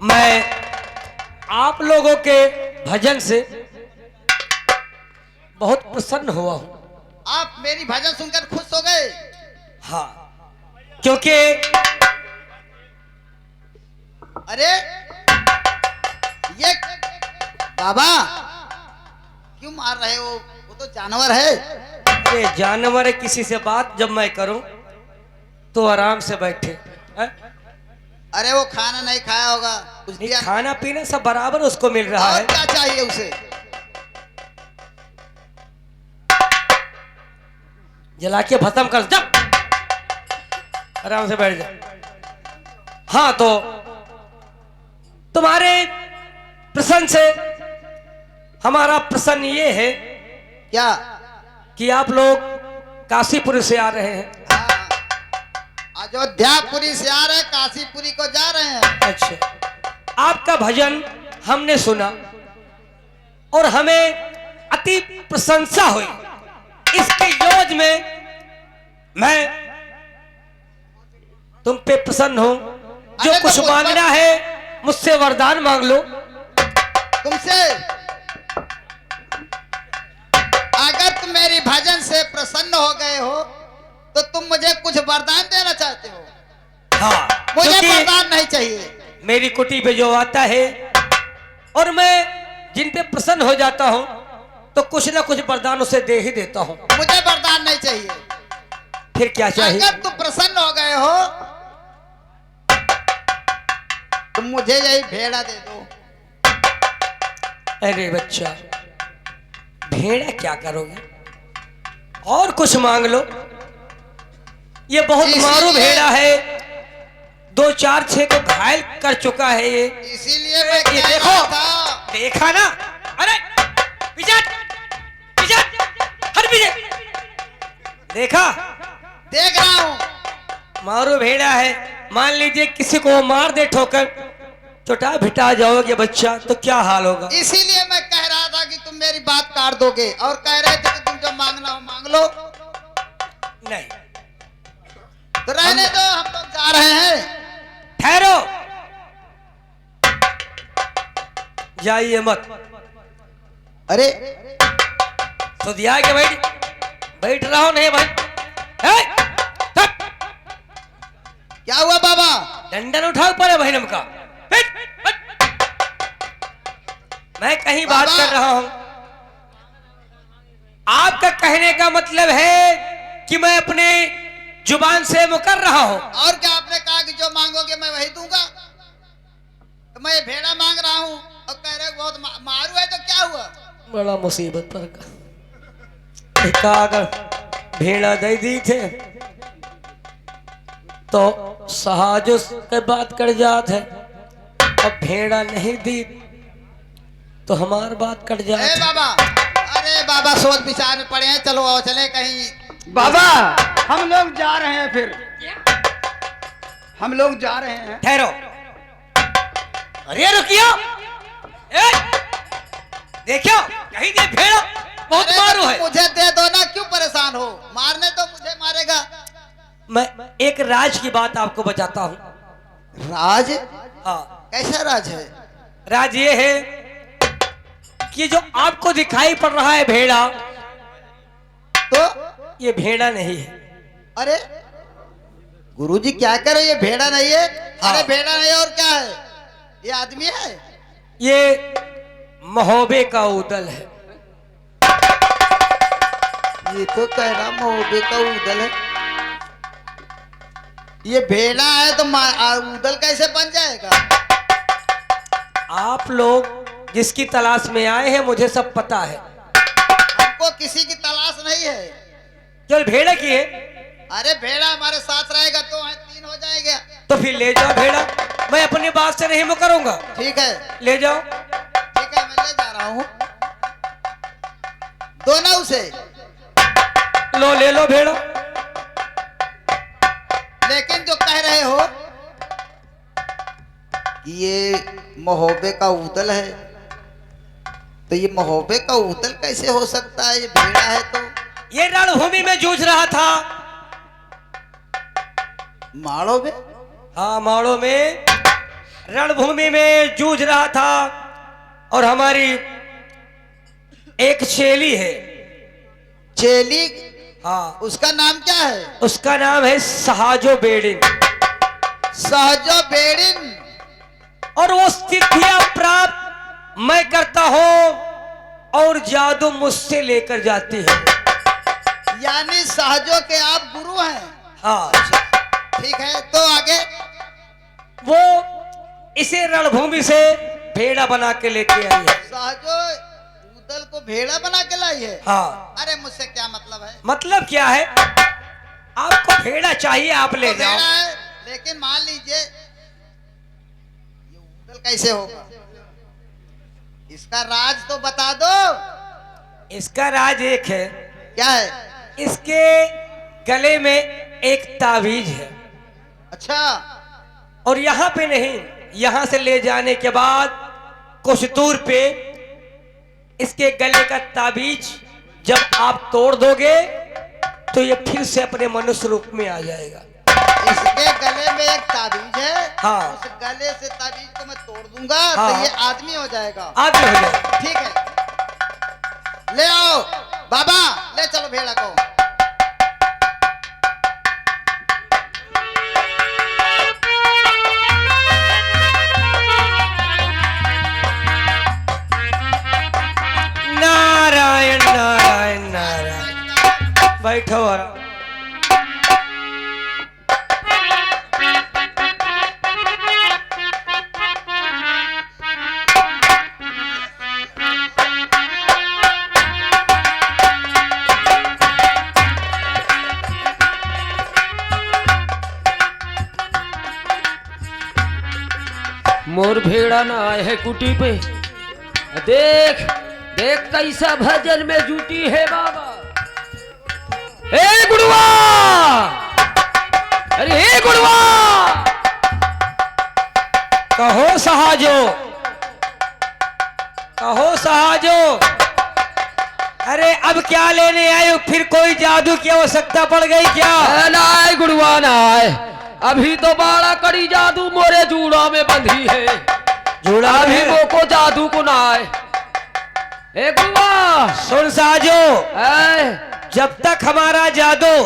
मैं आप लोगों के भजन से बहुत प्रसन्न हुआ हूं। आप मेरी भजन सुनकर खुश हो गए? हाँ, क्योंकि अरे ये बाबा क्यों मार रहे हो? वो तो जानवर है। ये जानवर है, किसी से बात जब मैं करूं तो आराम से बैठे है? अरे वो खाना नहीं खाया होगा, कुछ नहीं, दिया? खाना पीना सब बराबर उसको मिल रहा और है। क्या चाहिए उसे? जला के भस्म कर, जब आराम से बैठ जा। हाँ, तो तुम्हारे प्रश्न से हमारा प्रश्न ये है क्या? कि आप लोग काशीपुर से आ रहे हैं। हाँ, अयोध्यापुरी से आ रहे हैं, काशीपुरी को जा रहे हैं। अच्छा, आपका भजन हमने सुना और हमें अति प्रशंसा हुई। इसके योज में मैं तुम पे प्रसन्न हूं। जो अरे तो कुछ मुझ पर- मांगना है मुझसे वरदान मांग लो। तुमसे अगर तुम मेरी भजन से प्रसन्न हो गए हो तो तुम मुझे कुछ वरदान देना चाहते हो? हाँ, मुझे क्योंकि वरदान नहीं चाहिए। मेरी कुटी पे जो आता है और मैं जिन पे प्रसन्न हो जाता हूं तो कुछ ना कुछ वरदान उसे दे ही देता हूं। मुझे वरदान नहीं चाहिए। फिर क्या चाहिए? अगर तुम प्रसन्न हो गए हो तुम मुझे यही भेड़ा दे दो। अरे बच्चा, भेड़ा क्या करोगे? और कुछ मांग लो। ये बहुत मारू भेड़ा है, 2-4-6 को घायल कर चुका है ये। इसीलिए मैं ये कह देखो, रहा था। देखा ना? अरे विजय, विजय, हर विजय, देखा? देख रहा हूं। मारू भेड़ा है। मान लीजिए किसी को मार दे ठोकर, चुटा भिटा जाओगे बच्चा, तो क्या हाल होगा? इसीलिए मैं कह रहा था कि तुम मेरी बात काट दोगे और कह रहे थे कि तुम जो मांगना हो मांग लो। नहीं, तो रहने दो, हम लोग जा रहे हैं। ठहरो, जाइए मत। अरे सुधिया के बैठ रहा हो। नहीं भाई, तब क्या हुआ बाबा? डंडन उठाओ पड़े भाई का। बैठ, बैठ। मैं कहीं बात बाबा। कर रहा हूं। आपका कहने का मतलब है कि मैं अपने जुबान से मुकर रहा हूं। और क्या? आपने कहा कि जो मांगोगे मैं वही दूंगा। तो मैं ये भेड़ा मांग रहा हूँ और कह रहे हो बहुत मारू है, तो क्या हुआ? बड़ा मुसीबत पर का एक अगर भेड़ा दे दी थे तो सहाजुस के बात कर जात है। अब भेड़ा नहीं दी तो हमार बात कट जात ए है। बाबा, अरे बाबा सोच विचार में पड़े हैं। चलो आओ, चले कहीं। बाबा हम लोग जा रहे हैं, फिर हम लोग जा रहे हैं। ठहरो, अरे रुकियो, देखियो कहीं ये भेड़ा बहुत अरे मारू तो है। मुझे दे दो ना, क्यों परेशान हो? मारने तो मुझे मारेगा। मैं एक राज की बात आपको बताता हूं। राज? हाँ, कैसा राज है? राज ये है कि जो आपको दिखाई पड़ रहा है भेड़ा, तो ये भेड़ा नहीं है। अरे गुरुजी क्या करे? ये भेड़ा नहीं है? हाँ। अरे भेड़ा नहीं और क्या है? ये आदमी है। ये महोबे का उदल है। ये तो कह रहा महोबे का उदल है। ये भेड़ा है तो उदल कैसे बन जाएगा? आप लोग जिसकी तलाश में आए हैं मुझे सब पता है। हमको किसी की तलाश नहीं है। केवल भेड़ा की है। अरे भेड़ा हमारे साथ रहेगा तो है 3 हो जाएगा। तो फिर ले जाओ भेड़ा, मैं अपनी बात से नहीं मुकरूंगा। ठीक है, ले जाओ। ठीक है, मैं ले जा रहा हूँ। दो ना उसे। लो, ले लो भेड़ा। लेकिन जो कह रहे हो कि ये महोबे का उदल है, तो ये महोबे का उदल कैसे हो सकता है? ये भेड़ा है तो। ये रणभूमि में जूझ रहा था। माड़ो में? हाँ, माड़ो में रणभूमि में जूझ रहा था और हमारी एक चेली है। चेली? हाँ, उसका नाम क्या है? उसका नाम है सहाजो बेड़िन। सहजो बेड़िन। और वो सिद्धियां प्राप्त मैं करता हूं और जादू मुझसे लेकर जाती है। यानी सहजो के आप गुरु हैं? हाँ, ठीक है, तो आगे? वो इसे रणभूमि से भेड़ा बना के लेके आई है। सहजो ऊदल को भेड़ा बना के लाई है? हाँ। अरे मुझसे क्या मतलब है? मतलब क्या है? आपको भेड़ा चाहिए, आप ले तो जाओ। भेड़ा है, लेकिन मान लीजिए ये ऊदल कैसे होगा? इसका राज तो बता दो। इसका राज एक है। क्या है? इसके गले में एक ताबीज है। अच्छा। और यहाँ पे नहीं, यहाँ से ले जाने के बाद कुछ दूर पे इसके गले का ताबीज जब आप तोड़ दोगे तो ये फिर से अपने मनुष्य रूप में आ जाएगा। इसके गले में एक ताबीज है। हाँ। उस गले से ताबीज को मैं तोड़ दूंगा। हाँ। तो ये आदमी हो जाएगा। आगे हो जाए। ठीक है, ले आओ बाबा, ले चलो भेड़ा को। नारायण नारायण नारायण। बैठो आराम। मोर भेड़ा ना आए है कुटी पे। देख देख कैसा भजन में जुटी है बाबा। ए गुड़वा, अरे हे गुड़वा, कहो सहाजो, कहो सहाजो। अरे अब क्या लेने आए हो? फिर कोई जादू की आवश्यकता पड़ गई क्या? ना आए गुड़वा ना आए। अभी तो बाड़ा कड़ी जादू मोरे जूड़ा में बंधी है। जुड़ा अभी है? वो को जादू को ना आए। ए गुड़वा सुन सहाजो, जब तक हमारा जादू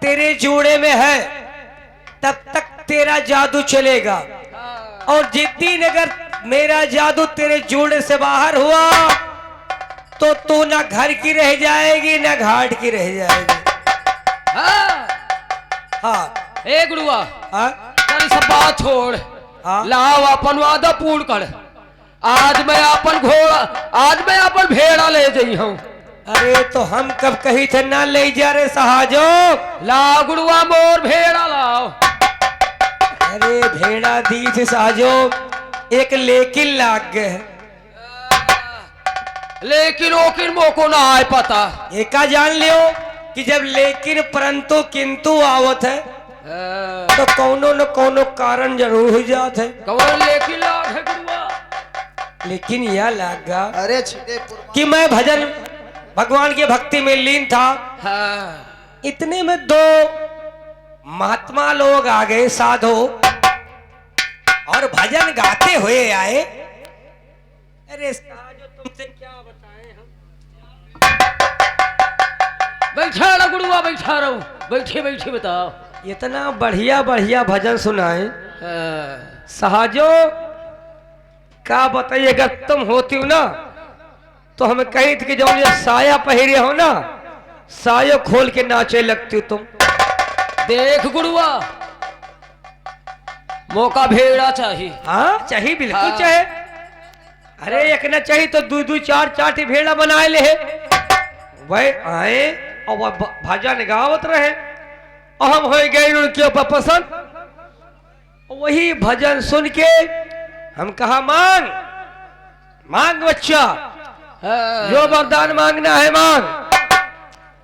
तेरे जूड़े में है तब तक तेरा जादू चलेगा। और जिस दिन अगर मेरा जादू तेरे जूड़े से बाहर हुआ तो तू ना घर की रह जाएगी ना घाट की रह जाएगी। हाँ। ए गुड़वा, हाँ? चल सब बात छोड़। हाँ? लाओ अपन वादा पूर्ण कर। आज मैं अपन घोड़ा, आज मैं अपन भेड़ा ले जाई हूँ। अरे तो हम कब कही थे ना ले जा रहे सहाजो? लाओ गुड़वा मोर भेड़ा लाओ। अरे भेड़ा दी थी सहाजो, एक लेकिन लाग गए। लेकिन ओकिन मोको ना आए पता। एका जान लियो कि जब लेकिन परंतु किंतु आवत है तो कौनो न कौनो कारण जरूर हो जात है। कौन लेकिन लाग है गुड़वा? लेकिन यह लागा अरे छिटे कि मैं भजन भगवान की भक्ति में लीन था। हाँ। इतने में दो महात्मा लोग आ गए, साधु, और भजन गाते हुए आए। अरे साधु तुमसे क्या बताएं हम। बैठा रहो गुड़वा, बैठा रहो, बैठे बैठे बताओ। इतना बढ़िया बढ़िया भजन सुनाए सहाजो, क्या बताइए। अगर तुम होती हो ना तो हमें कही थी कि जब ये साया पहरे हो ना, साया खोल के नाचे लगती हो तुम। देख गुड़वा, मौका भेड़ा चाहिए। हाँ चाहिए, बिल्कुल हाँ। चाहे। अरे एक न चाहिए तो दो दो चार चार भेड़ा बनाए ले। वह आए और वह भजन गावत रहे और हम हो गए उनके ऊपर पसंद। वही भजन सुन के हम कहा मांग मांग बच्चा, जो वरदान मांगना है मांग।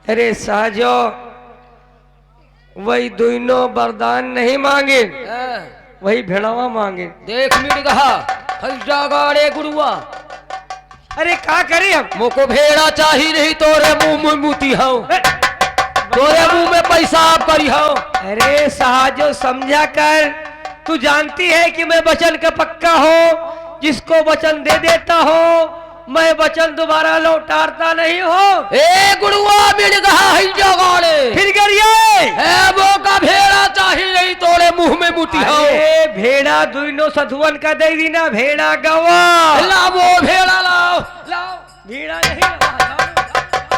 अरे साजो वही दोनों वरदान नहीं मांगे, वही भेड़ावा मांगे। देख मिट गहा फैजा गाड़े गुड़वा। अरे क्या करें हम? मोको भेड़ा चाहिए नहीं तोरे मुंह में मुती हूँ, तोरे मुंह में पैसा करी हूँ। अरे साजो समझा कर तू जानती है कि मैं वचन का पक्का हूँ, जिसको वचन दे देता हूँ मैं वचन दोबारा लौटाता नहीं हूँ। ए गुड़ुआ मिल गया है जगाड़े फिर गरिए ए वो का भेड़ा चाहिए नहीं तोड़े मुंह में मुठी हो। अरे भेड़ा दुइनो सधुवन का दे दी ना, भेड़ा गवा ला वो भेड़ा लाओ लाओ। भेड़ा नहीं गवा, लाओ, लाओ, लाओ।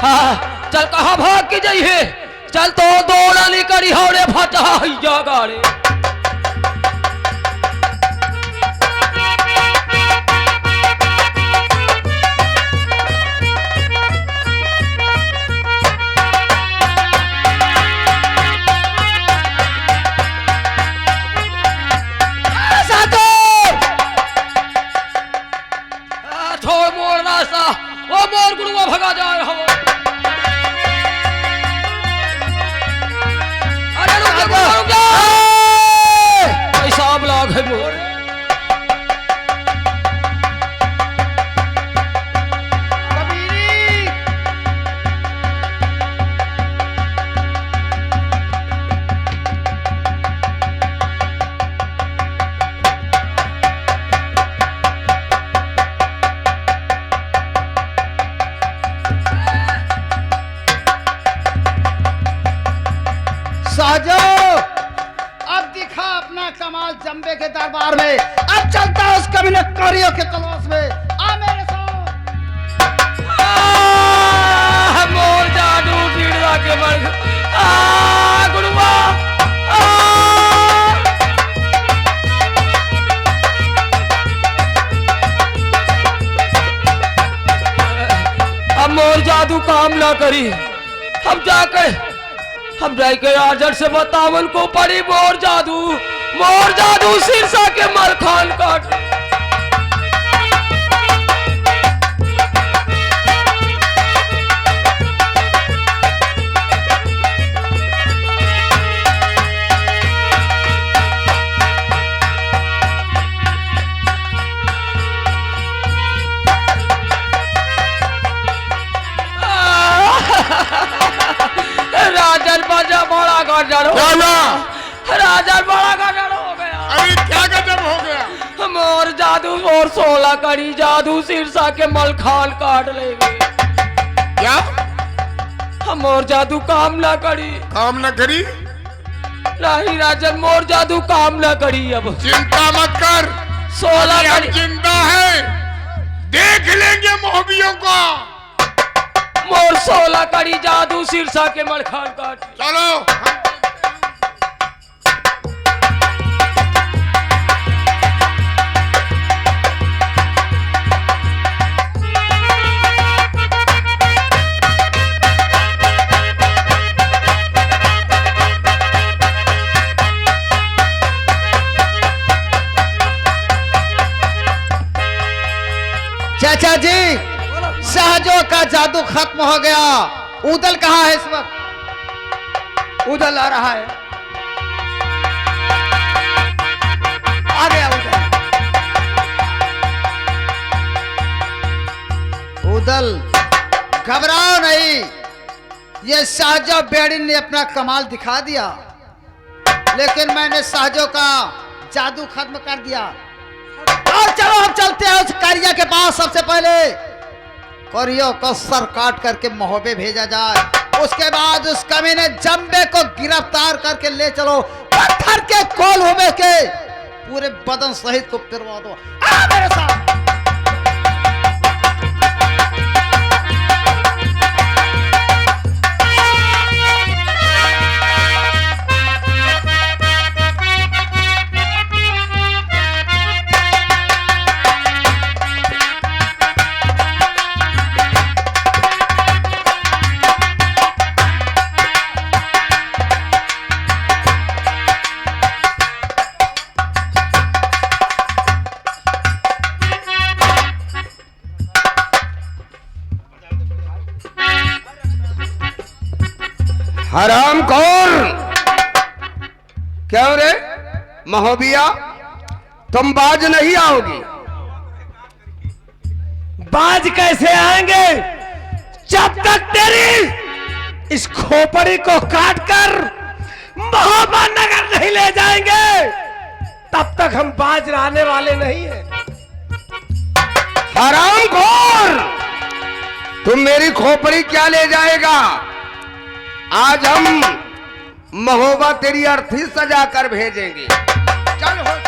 हाँ चल कहाँ भाग के जाइए, चल तो दौड़ा नहीं करी हौड़े फटा जगाड़े। छोड़ मोड़ रास्ता, ओ मोर गुड़ुआ भगा जाए हम। अरे रुक जा गुड़ुआ, रुक जा, पैसा ब्लॉक है मोर। कबीरी सहजो, अब दिखा अपना कमाल जंबे के दरबार में। अब चलता है उस कमीने कारियों के तलाश में। आ मेरे साथ। मोर जादू ढीढ़ा के मर गया गुड़ुआ। अब मोर जादू काम ना करी, हम जाके आजर से बतावन को पड़ी मोर जादू शीर्षा के मरखान काट। राजन बाजा बड़ा गजर हो गया, राजन बड़ा गजर हो गया। अरे क्या गजब हो गया? मोर जादू और 16 कड़ी जादू शीर्षा के मलखान काट लेंगे। क्या मोर जादू काम ना करी, काम न करी? नहीं राजन मोर जादू काम ना करी। अब चिंता मत कर, 16 अभी हम कड़ी जिंदा है, देख लेंगे मोहबियों को। मोर 16 कड़ी जादू शीर्षा के मलखान काट। चलो चाचा जी, सहजों का जादू खत्म हो गया। उदल कहाँ है इस वक्त? उदल आ रहा है, आ गया उदल। उदल घबराओ नहीं, ये सहजो बेड़ी ने अपना कमाल दिखा दिया, लेकिन मैंने सहजों का जादू खत्म कर दिया। और चलो हम चलते हैं उस कारिया के पास। सबसे पहले कारियों को सर काट करके महोबे भेजा जाए, उसके बाद उस कमीने जंबे को गिरफ्तार करके ले चलो, पत्थर के कोल होबे के पूरे बदन सहित को पिरवा दो। आ मेरे साथ। हरामखोर! क्यों रे महोबिया, तुम बाज नहीं आओगी? बाज कैसे आएंगे जब तक तेरी इस खोपड़ी को काटकर महोबा नगर नहीं ले जाएंगे, तब तक हम बाज आने वाले नहीं हैं। हरामखोर! तुम मेरी खोपड़ी क्या ले जाएगा? आज हम महोबा तेरी अर्थी सजा कर भेजेंगे। चल हो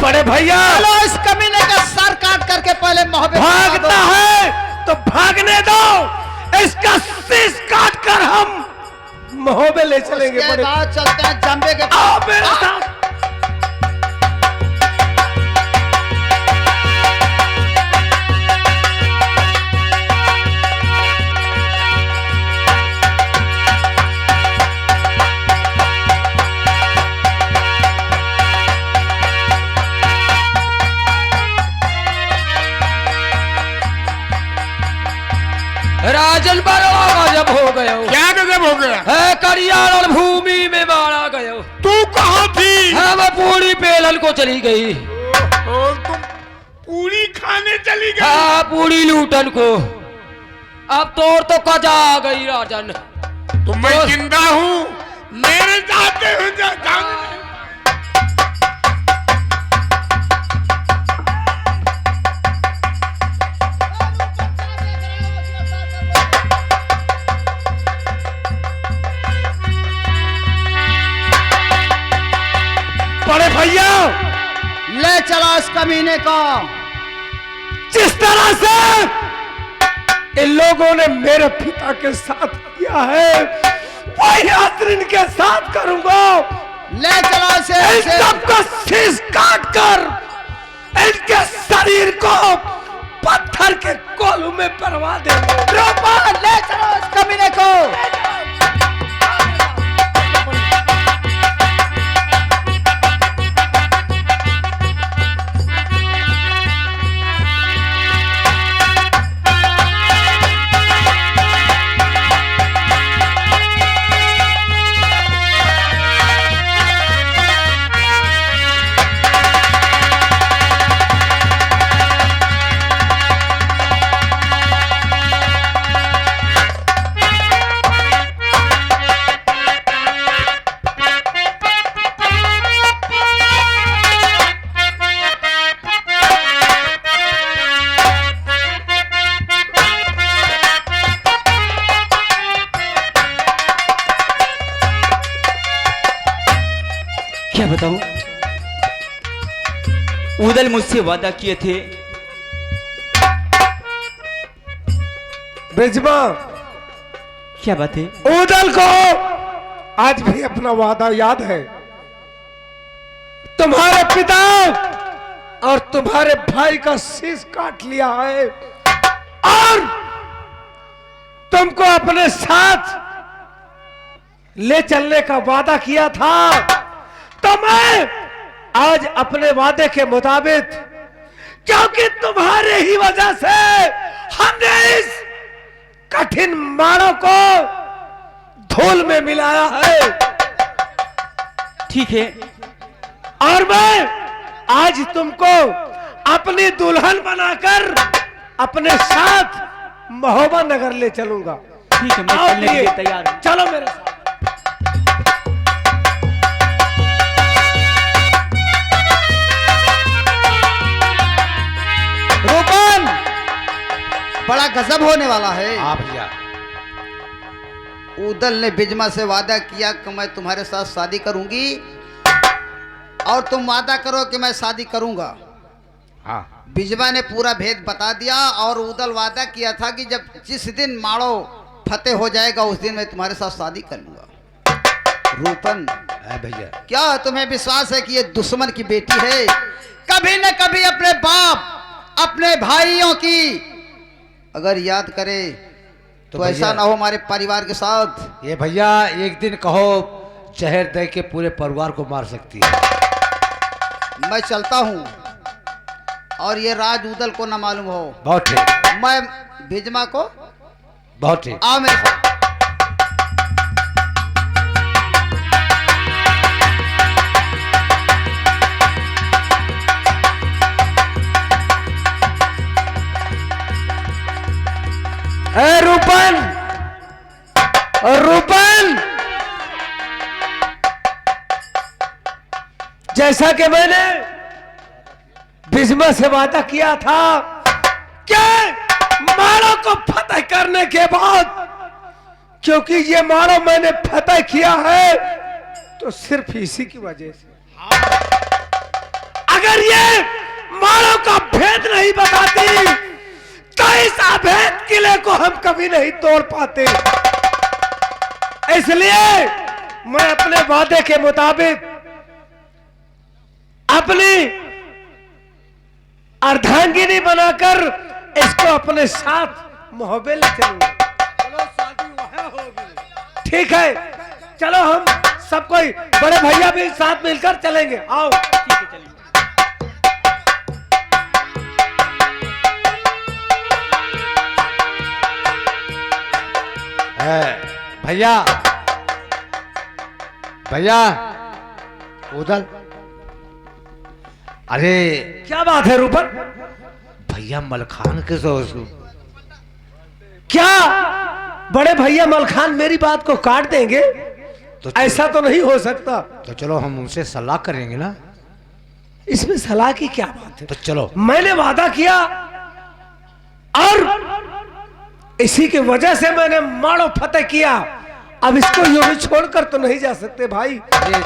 बड़े भैया, चलो इस कमीने का सर काट करके पहले मोहब्बत भागता है तो भागने दो, इसका शीश काट कर हम महोबे ले चलेंगे। उसके बड़े बाद चलते हैं जंबे के आओ मेरे साथ। राजन बड़ा गजब हो गयो। क्या गजब हो गया? है करियाल भूमि में मारा गयो। तू कहाँ थी? है मैं पूरी बेलन को चली गई। और तुम पूरी खाने चली गई? हाँ पूरी लूटन को। अब तो कजा आ गई राजन। तो मैं जिंदा हूँ, मेरे जाते हुए जाने। बड़े भैया, ले चलो इस कमीने को। जिस तरह से इन लोगों ने मेरे पिता के साथ किया है, वही आज इनके साथ करूंगा। ले चलो इसे। इन सबको शीश काट कर इनके शरीर को पत्थर के कोलू में परवा देंगे। ले चलो इस कमीने को। क्या बताऊं, उदल मुझसे वादा किए थे। ब्रिजमा, क्या बात है? उदल को आज भी अपना वादा याद है। तुम्हारे पिता और तुम्हारे भाई का शीश काट लिया है और तुमको अपने साथ ले चलने का वादा किया था। तो मैं आज अपने वादे के मुताबिक, क्योंकि तुम्हारे ही वजह से हमने इस कठिन मानव को धूल में मिलाया है, ठीक है, और मैं आज तुमको अपनी दुल्हन बनाकर अपने साथ महोबा नगर ले चलूंगा। ठीक है, मैं आओ चलने के लिए प्रिय, तैयार हूँ। चलो मेरे साथ। रूपन, बड़ा गजब होने वाला है। हाँ भैया। उदल ने बिजमा से वादा किया कि मैं तुम्हारे साथ शादी करूंगी और तुम वादा करो कि मैं शादी करूंगा। हाँ बिजमा ने पूरा भेद बता दिया और उदल वादा किया था कि जब जिस दिन माड़ो फतेह हो जाएगा उस दिन मैं तुम्हारे साथ शादी कर लूंगा। रूपन, भैया, क्या तुम्हें विश्वास है कि ये दुश्मन की बेटी है? कभी न कभी अपने बाप अपने भाइयों की अगर याद करे तो ऐसा भैया- ना हो हमारे परिवार के साथ। ये भैया एक दिन कहो जहर दे के पूरे परिवार को मार सकती है। मैं चलता हूँ और ये राज उदल को ना मालूम हो। बहुत ठीक, मैं बिजमा को बहुत ठीक। आओ मेरे साथ। ए रूपन, रूपन, जैसा कि मैंने बिजमा से वादा किया था कि माड़ो को फतेह करने के बाद, क्योंकि ये माड़ो मैंने फतेह किया है तो सिर्फ इसी की वजह से। अगर ये माड़ो का भेद नहीं बताती तो इस अभेद किले को हम कभी नहीं तोड़ पाते। इसलिए मैं अपने वादे के मुताबिक अपनी अर्धांगिनी बनाकर इसको अपने साथ मोहब्बे ले चलूंगा। चलो शादी वहां होगी। ठीक है, चलो हम सब कोई बड़े भैया भी साथ मिलकर चलेंगे। आओ। ठीक है, चलिए। भैया, भैया उदल, अरे क्या बात है रूपन? भैया मलखान के क्या बड़े भैया मलखान मेरी बात को काट देंगे? तो ऐसा तो नहीं हो सकता। तो चलो हम उनसे सलाह करेंगे ना। इसमें सलाह की क्या बात है? तो चलो। मैंने वादा किया और इसी की वजह से मैंने माड़ो फतेह किया। अब इसको यूं ही छोड़कर तो नहीं जा सकते भाई। ये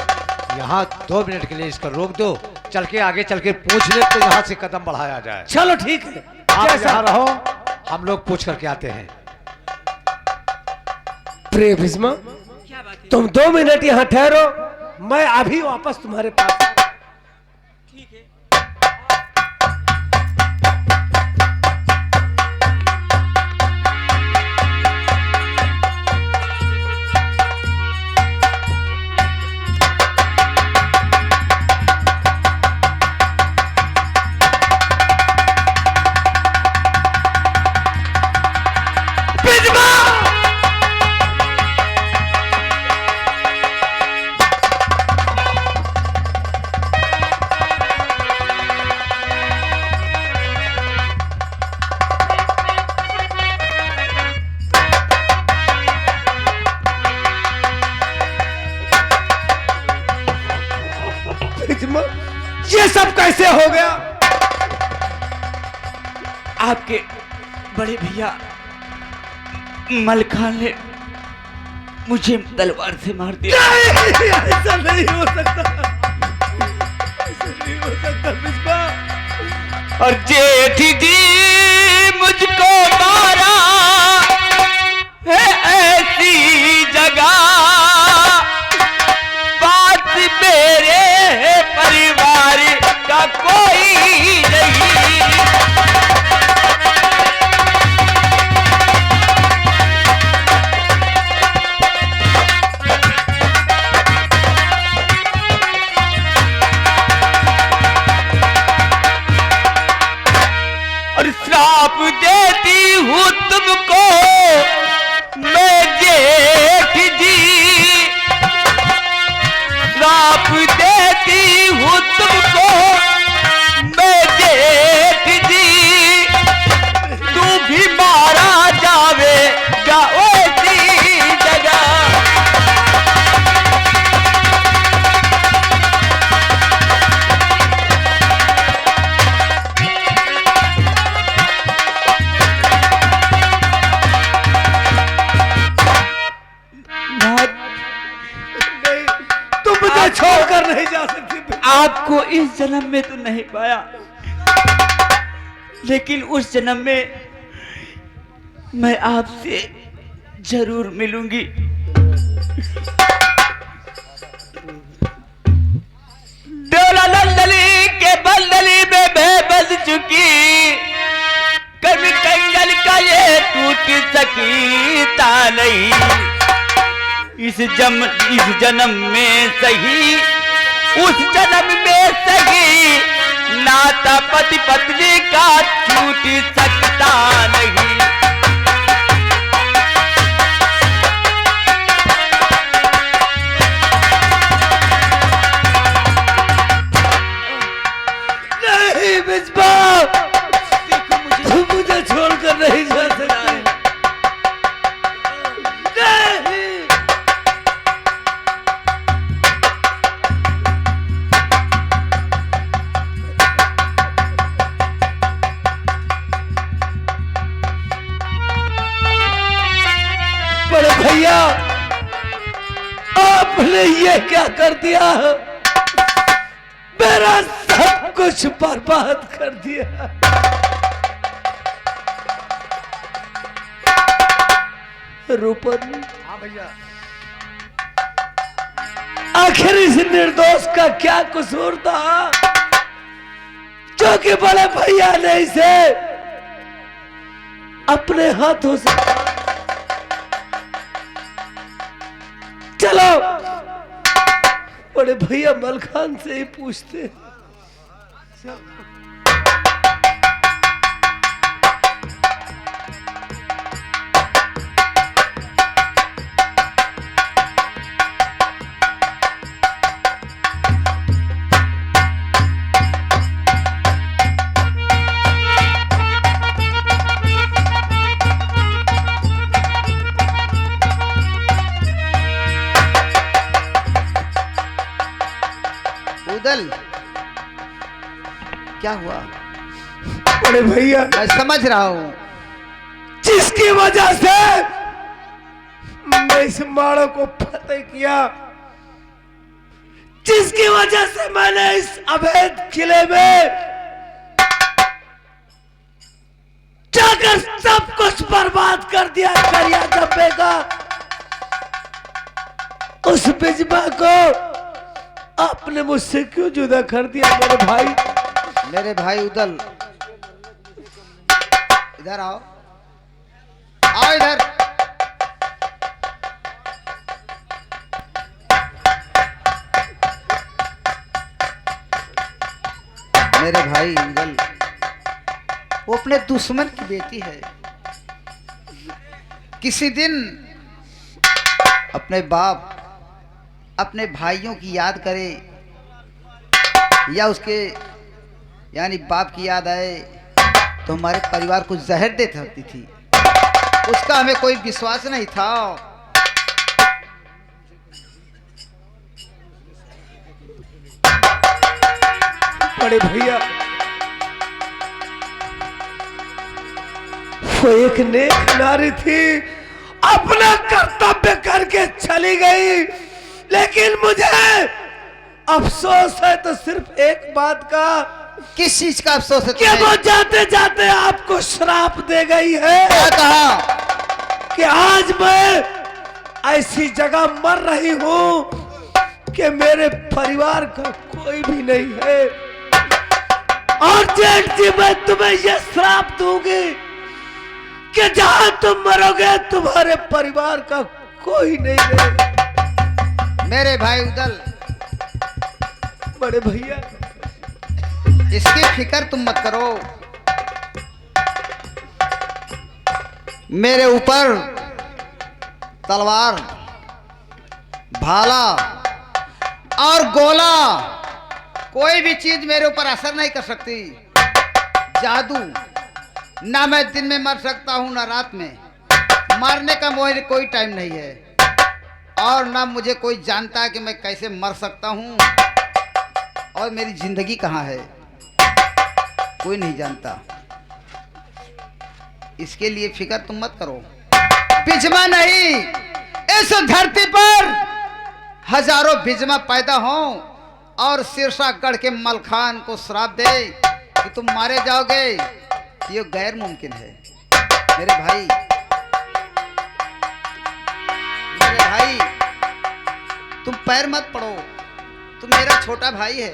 यहाँ 2 मिनट के लिए इसको रोक दो, चल के आगे चल के पूछ ले तो यहाँ से कदम बढ़ाया जाए। चलो ठीक है, आप जैसा यहाँ रहो, हम लोग पूछ करके आते हैं। प्रिय भीष्मा, तुम 2 मिनट यहाँ ठहरो, मैं अभी वापस तुम्हारे पास। ठीक है। भीष्मा, ये सब कैसे हो गया? आपके बड़े भैया मलखान ने मुझे तलवार से मार दिया। नहीं, ऐसा नहीं हो सकता, ऐसा नहीं हो सकता भीष्मा। और जेठ जी मुझको मारा है ऐसी जगह, बात मेरे परिवार का कोई नहीं। और श्राप देती हूँ तुमको आपको इस जन्म में तो नहीं पाया, लेकिन उस जन्म में मैं आपसे जरूर मिलूंगी। डोला लंदली के बंदली में मैं बस चुकी, कभी कंगन का ये टूट सकी ता नहीं। इस जन्म में सही, उस जन्म में सही, नाता पति पत्नी का छूट सकता नहीं। नहीं बिस्बा, तुम मुझे छोड़कर नहीं जा सकती। नहीं। बड़े भैया, आपने ये क्या कर दिया? मेरा सब कुछ बर्बाद कर दिया। रूपन, हाँ भैया, आखिर इस निर्दोष का क्या कसूर था जो कि बड़े भैया ने इसे अपने हाथों से। चलो बड़े भैया मलखान से ही पूछते। उदल, क्या हुआ? बड़े भैया, मैं समझ रहा हूँ। जिसकी वजह से मैं इस माड़ो को फतेह किया, जिसकी वजह से मैंने इस अवैध किले में जाकर सब कुछ बर्बाद कर दिया करिया डब्बे का, उस बिजबा को आपने मुझसे क्यों जुदा कर दिया मेरे भाई? मेरे भाई उदल, इधर आओ, आओ इधर। मेरे भाई उदल, वो अपने दुश्मन की बेटी है। किसी दिन अपने बाप, अपने भाइयों की याद करे या उसके यानी बाप की याद आए तो हमारे परिवार को जहर दे सकती थी। उसका हमें कोई विश्वास नहीं था। बड़े भैया, वो एक नेक नारी थी, अपना कर्तव्य करके चली गई, लेकिन मुझे अफसोस है तो सिर्फ एक बात का। किस चीज का अफसोस है कि तुम्हें? वो जाते जाते आपको श्राप दे गई है। क्या कहा? कि आज मैं ऐसी जगह मर रही हूं कि मेरे परिवार का कोई भी नहीं है, और जेठ जी मैं तुम्हें यह श्राप दूंगी कि जहां तुम मरोगे तुम्हारे परिवार का कोई नहीं रहेगा। मेरे भाई उदल, बड़े भैया, इसकी फिक्र तुम मत करो। मेरे ऊपर तलवार, भाला और गोला, कोई भी चीज मेरे ऊपर असर नहीं कर सकती। जादू, ना मैं दिन में मर सकता हूं ना रात में। मरने का मुझे कोई टाइम नहीं है, और ना मुझे कोई जानता है कि मैं कैसे मर सकता हूं और मेरी जिंदगी कहाँ है, कोई नहीं जानता। इसके लिए फिक्र तुम मत करो। बिजमा नहीं, इस धरती पर हजारों बिजमा पैदा हों और सिरसागढ़ के मलखान को श्राप दे कि तुम मारे जाओगे, ये गैर मुमकिन है। मेरे भाई, तुम पैर मत पड़ो, तुम मेरा छोटा भाई है,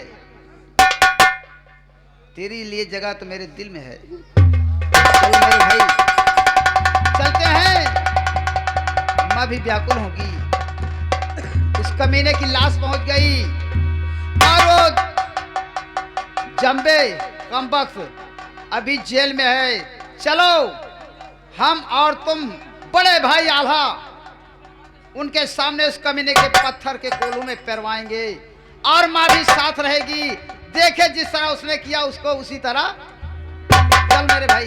तेरी लिए जगह तो मेरे दिल में है। चलो मेरे भाई, चलते हैं। माँ भी व्याकुल होगी, उस कमीने की लाश पहुंच गई। मारो जंबे कमबख्त अभी जेल में है। चलो हम और तुम बड़े भाई आल्हा उनके सामने उस कमीने के पत्थर के कोलू में पैरवाएंगे, और माँ भी साथ रहेगी। देखे जिस तरह उसने किया उसको उसी तरह। चल मेरे भाई।